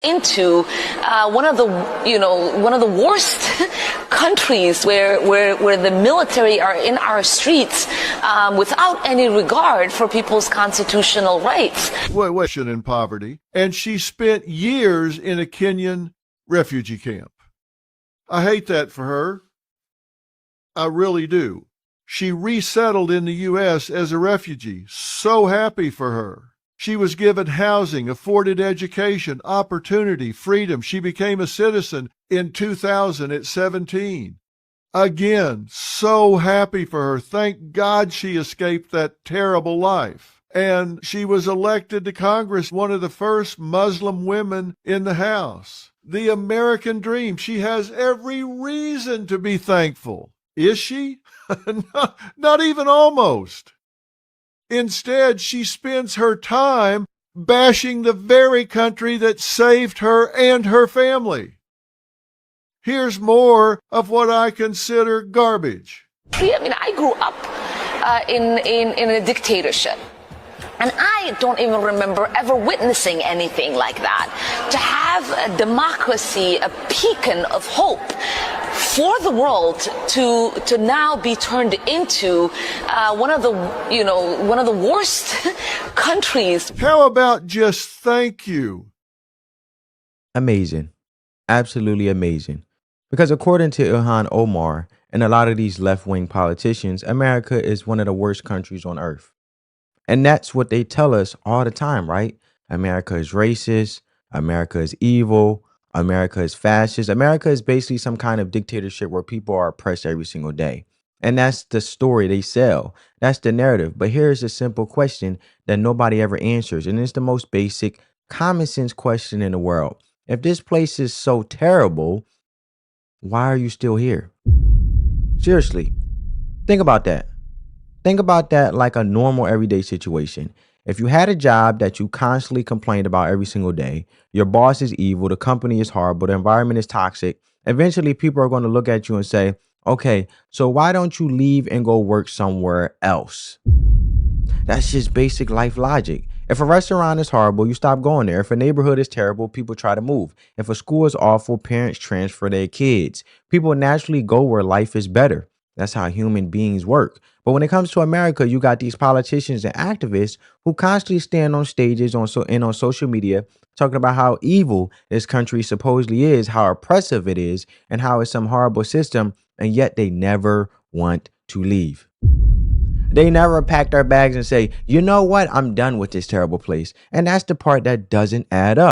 into one of the worst countries where the military are in our streets without any regard for people's constitutional rights. In poverty, and she spent years in a Kenyan refugee camp. I hate that for her. I really do. She resettled in the U.S. as a refugee. So happy for her. She was given housing, afforded education, opportunity, freedom. She became a citizen in 2000 at 17. Again, so happy for her. Thank God she escaped that terrible life. And she was elected to Congress, one of the first Muslim women in the House. The American dream. She has every reason to be thankful. Is she? Not even almost. Instead, she spends her time bashing the very country that saved her and her family. Here's more of what I consider garbage. I mean, I grew up in a dictatorship. And I don't even remember ever witnessing anything like that. To have a democracy, a beacon of hope for the world to now be turned into one of the worst countries. How about just thank you? Amazing. Absolutely amazing. Because according to Ilhan Omar and a lot of these left-wing politicians, America is one of the worst countries on earth. And that's what they tell us all the time, right? America is racist. America is evil. America is fascist. America is basically some kind of dictatorship where people are oppressed every single day. And that's the story they sell. That's the narrative. But here's a simple question that nobody ever answers. And it's the most basic common sense question in the world. If this place is so terrible, why are you still here? Seriously, think about that. Think about that like a normal everyday situation. If you had a job that you constantly complained about every single day, your boss is evil, the company is horrible, the environment is toxic, eventually people are going to look at you and say, okay, so why don't you leave and go work somewhere else? That's just basic life logic. If a restaurant is horrible, you stop going there. If a neighborhood is terrible, people try to move. If a school is awful, parents transfer their kids. People naturally go where life is better. That's how human beings work. But when it comes to America, you got these politicians and activists who constantly stand on stages on social media talking about how evil this country supposedly is, how oppressive it is, and how it's some horrible system, and yet they never want to leave. They never pack their bags and say, you know what, I'm done with this terrible place. And that's the part that doesn't add up.